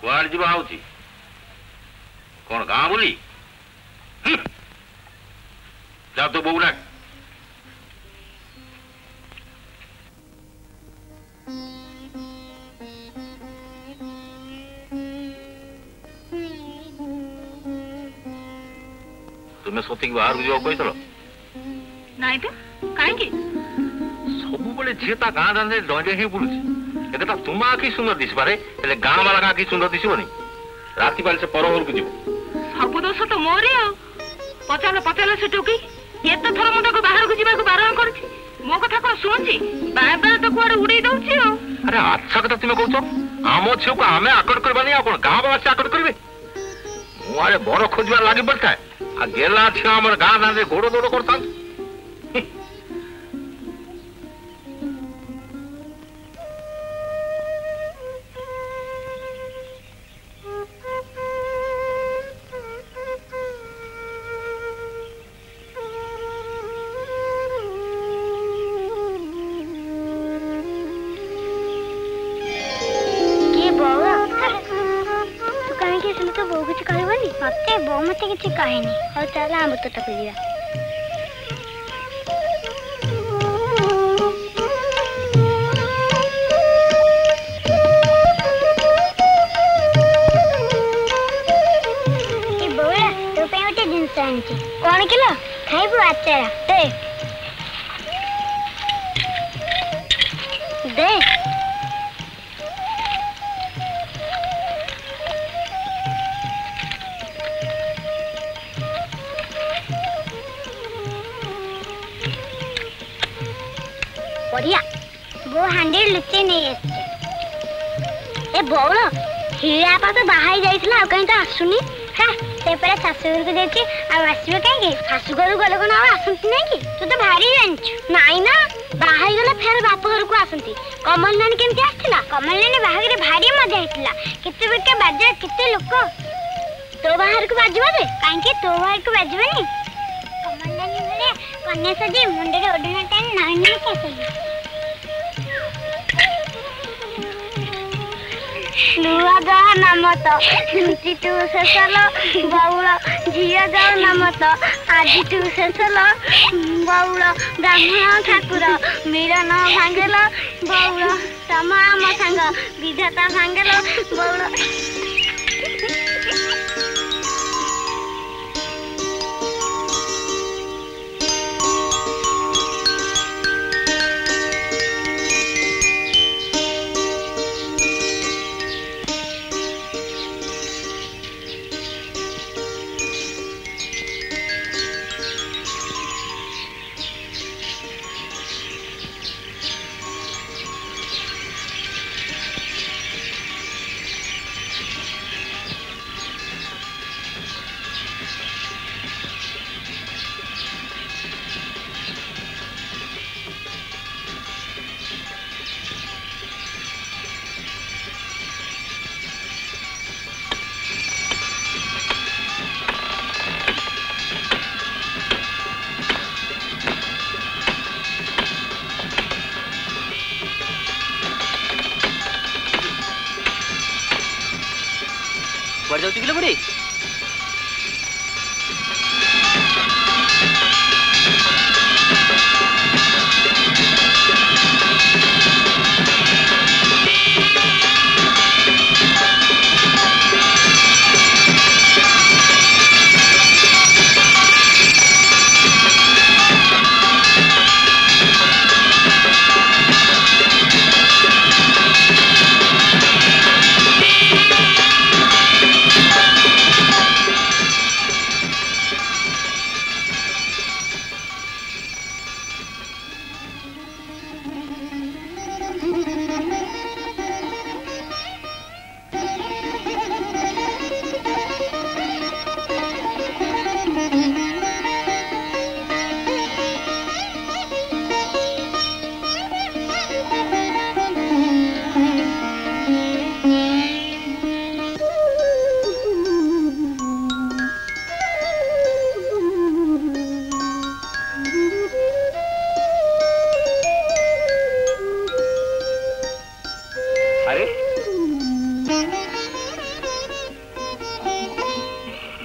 कुआड़ जीवा होची कौन गाँ बोली जा तो बोला तुम्हें सोती बाहर को जाओ कही नाई तो कहीं सब बड़े झील ता गाँ दाने डंजे ही बुलुची एतटा तुम आखि सुंदर दिस पारे हेले गाँ वाला आखि सुंदर दिसबनी राति पाले से परहर को जीव सब दोष तो मोरे आ पचाले पचाले से टोकी एत थर मुंडा को बाहर को जीवा को बारण करछि मो कथा को सुनछि बाय बाय तो कुआडे उड़ी दउछि ओ अरे अच्छा कथा तुमे कहछो आमो छियो को आमे आकट करबानी आ कोन गाँ वाला से आकट करबे मु आरे बड़ खोजबा लागि पड़ता आ गेला छियो हमर गाँ दाने गोड़ो दोड़ो करता मत किसी कहेनी और चला हम तो तक कौन किलो खाइबू आचार दे बढ़िया वो हांडी लुचे नहीं ए बौल हीरा पा तो बाहर जाइछला आ कहीं तो आसुनी हां से परे सासुर को देखि आ आसीबे काहे के सासु घर गले कोन आ आसंती नहीं कि तू तो भारी जांच नाही ना बाहर गला फेर बाप घर को आसंती कमल नानी केमती आछला कमल नानी बाहर रे भारी मजा आइतला किते बेके बाजे किते लोक तो बाहर को बाजवा दे काहे के तो बाहर को बाजवानी कमल नानी बोले कन्या सजी मुंडे रे ओढना टाइम नाही ना कैसे नुआ गाँ नाम तो लुचि तू शेषल बौल झील जाओ नाम तो आज तू शेषल बौल ब्राह्मण ठाकुर मिलन भांगल बौल तम आम सांग विधाता भांगल बौल किलो बुढ़ी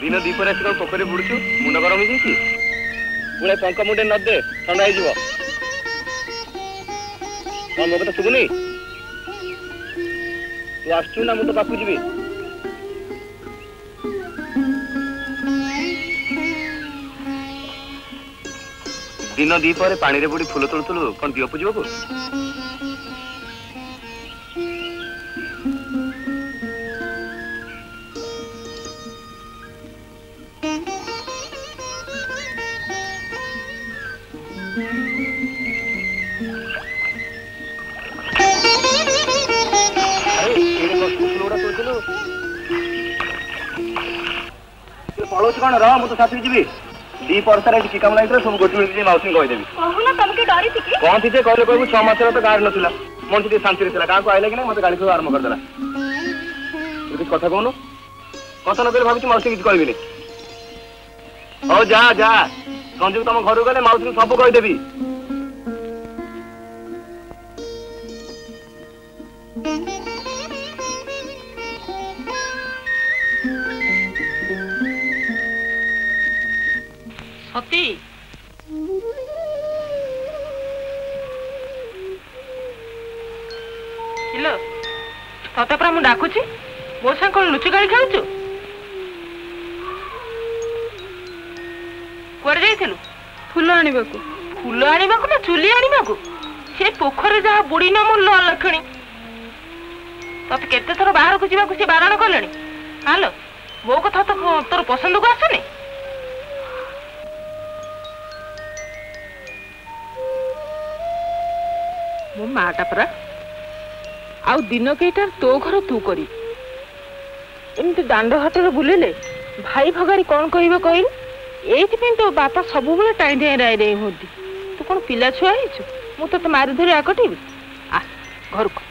दिन दीपर आस पोखरी बुड़ू मुंड गरम हो पुणे पंख मुंडे नदे ठंडा हो मो कथा शुभुनी तू आसचु ना मुझे पाखु जी दिन दीपर पानी रे बुड़ी फूल तोलुलु कौन दियो पूजब को पड़ोस कौन रह मुझे साथी जी दी परसार कि कम लगे सब गोटे मौसी कहीदेवी कौन थी कहले कहू 6 मास तो गाड़ी नाला मनुष्य शांति क्या आइला कि मत गाड़ी सब आरम्भ करदेला किसी कथा कहूनु कथा न भावी मौसी किसी कहबी हौ जा जा संजू तुम घर गले मौसी सब कहीदेवी सती हेलो तते परा मु डाकुची मो संग कोन लुचि गाड़ी खेलुछु कुआरे जाइथिलु फूल आनिबाकू ना चुली आनिबाकू से पोखरे जहा बुड़ी न मोर लखणी तते केते थर बाहर को जीवाकू से बारण करलेनी हालो मो कथा तो तोर पसंद को आसनी मो माटा परा आउ दिन केटार तो घर तू करी एमती दांड हाटर बुलेले भाई भगारी कौन कहबे कहल एथि तो बापा सब बेले टाई टाई राय राय होती तू कौन पिला छुआ हेचु मु तो मारी धरी आकटिबी आ घर को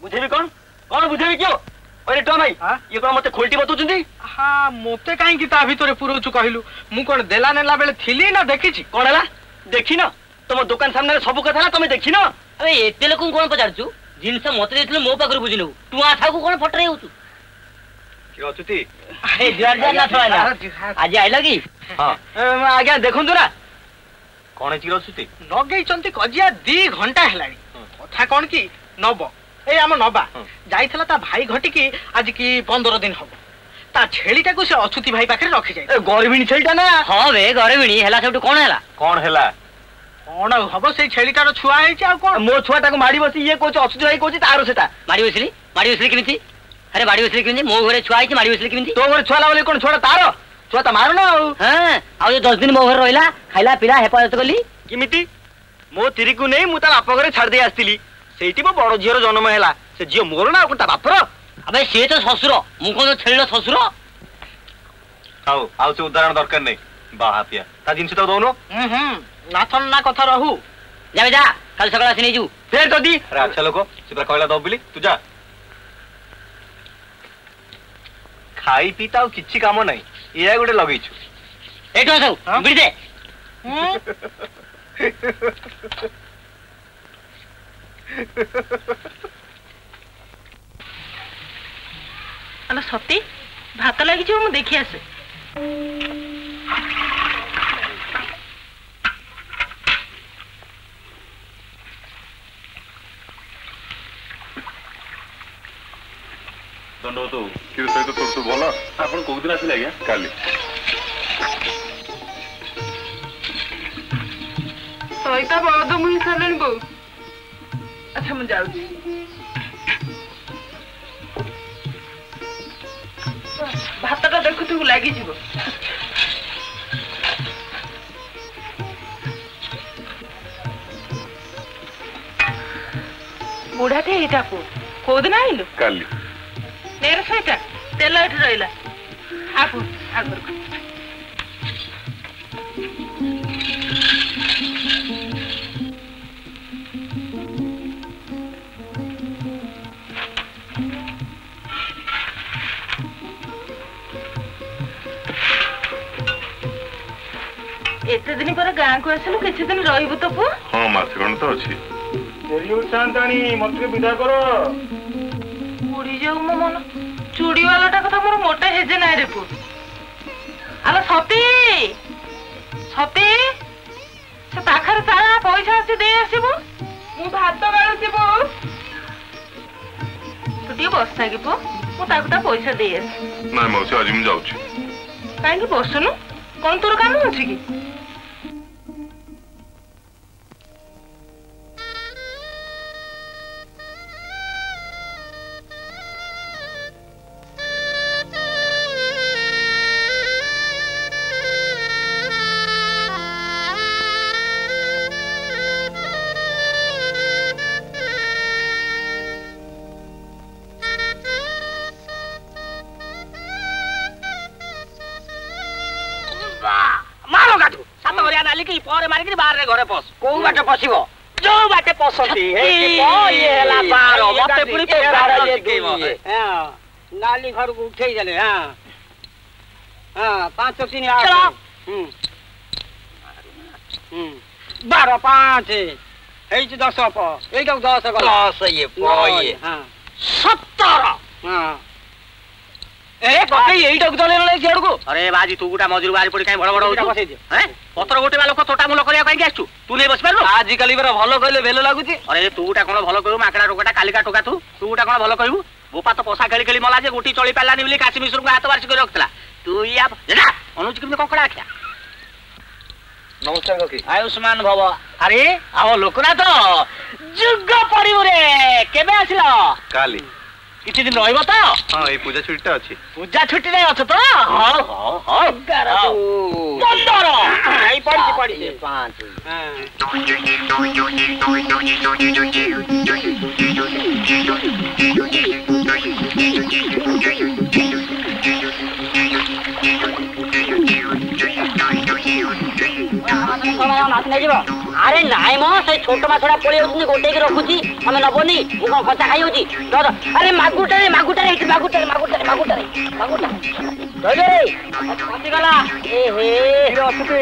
बुझेबी कौन कौन बुझेबी क्यों अरे टो भाई ये कौन मते खोलटी बतुचंदी हाँ मते कहीं ता भीतर पुरोचु कहलु मु कोन देला नेला बेले थिली ना देखिछि कौन हला देखी न तुम दुकान सामने सब कथा तुम देखी न अरे एते लोक कोन पचारछु जिनस मते देथिले मो पाखर बुझिनु तू आठा को कोन फटरे होतु के अछुती अरे जुआर जा ना थवाला आज आइला की हां आज्ञा देखंतु ना कौन चिर अछुती नगई चंती कजिया 2 घंटा हेलानी कथा कोन की नब ए आम नबा जाइथला ता भाई घटी की आज की 15 दिन हबो ता छेलीटा को से अछुती भाई पाखरे रखि जाय गरबिणी छेलीटा ना हां बे गरबिणी हेला सबटु कोन हेला कौन हबो से छेलीटार छुआ है आ कोन मो छुआटा को माडी बसी ये कोच अछुती भाई कोच तारो सेटा माडी बसली किमिति अरे माडी बसली किमिति मो घरे छुआ है माडी बसली किमिति तो घर छुआला बोले कोन छोड़ा तारो छुआ ता मारो ना हां आ 10 दिन मो घरे रहिला खाइला पिला हेफाजत कली किमिति मो तिरी को नहीं मु ता बाप घरे छाड़ दे आस्तिली सेठी मो बड़ झीर जन्म हैला से झील मोर ना कोन ता बापर अबे से तो ससुर मु कोन छेलिलो ससुर आउ से उदाहरण दरकार नहीं बाहा पिया ता जिनसे तो दोनो नाथन ना कथा रहू जाबे जा कल सकाळ आसी नेजू फेर तो दी अरे अच्छा लोको सिपरा कहला दब बिली तू जा खाई पीता किछि काम नहीं ये गोटे लगैछु एठो सब बिड़ी दे अला सती भात लगी जो मु देखि आसे दंड तो कि सहित तोर सब भल आपन को दिन आसिले आज्ञा काली सहित बहुत मुही सारणी बो अच्छा मु जाऊ भातटा देखुथिबु लागि जिवो बुढ़ाटे एटा को कोदिन आइलु काली नेर सहित तेल एठ रहिला आपु आगर को एते दिन पर गाँ को आसिलु किछि दिन रहिबु तो पुआ हाँ मासे खंड तो अच्छी शांताणी मत विदा कर उड़ी जाऊ मो मन चूड़ी वालाटा कथा मोर मोटे हेजे नाइ रे पुआ आलो सती सती से पाखर तारा पैसा अछि दे आसीबु मु भात गाळुथिबु तू टी बस थाकी पु मु ताकुटा पैसा दे आसी ना मौसी आज मुझे जाऊँ काहे कि बसनु कोन तोर काम अछि कि घरे पस को बाटे पसिबो जो बाटे पसंती हे कि ये हला बार मते पुरी पसार ये हां नाली घर को उठै जाले हां हां 5 3 8 12 5 हे 10 प ए 10 गला 10 ये प ये हां 17 हां ए कते एई डक दले ले जेड़ को अरे बाजी तू गुटा मजूर बारी पड़ी काई बड़ बड़ होतु हैं पत्र गोटे लोक तोटा मुल करिया काई आछू तू नै बस पारलो आज काली बेरा भलो कहले भेलो लागुची अरे तू गुटा कोन भलो कहू माकड़ा टोकाटा कालिका टोका तू गुटा कोन भलो कहू बोपा तो पोसा खेली खेली मला जे गुटी चली पालानी बोली काशी मिश्र को हाथ वार्ष कर रखतला तू या जा अनुज किमे कोकड़ा आख्या नमस्कार काकी आयुष्मान भव अरे आओ लोकना तो जुग परिबु रे केबे आसिलो काली किछि दिन रहइबो तो हां ए पूजा छुट्टी अछि पूजा छुट्टी रे अछ तो हां हां हां 11 आई पड़ी 5 अरे नाई मो से छोट माछड़ा पड़ी होती गोटे की रखुची हमें नबनी मु कौन खचा खाई होची अरे मागुटा रे पति गला ए हे के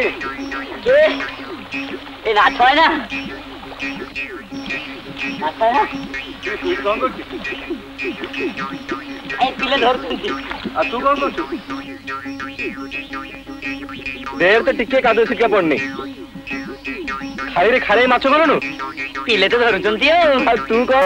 ए नाच है ना नाच है ना तू कौन करछ ए पिले धरतुची आ तू कौन करछ देव तो टिके कादो सिक्का पड़नी खाई रे खारे माछ गलनु पिले तो धरुचंती तू कौन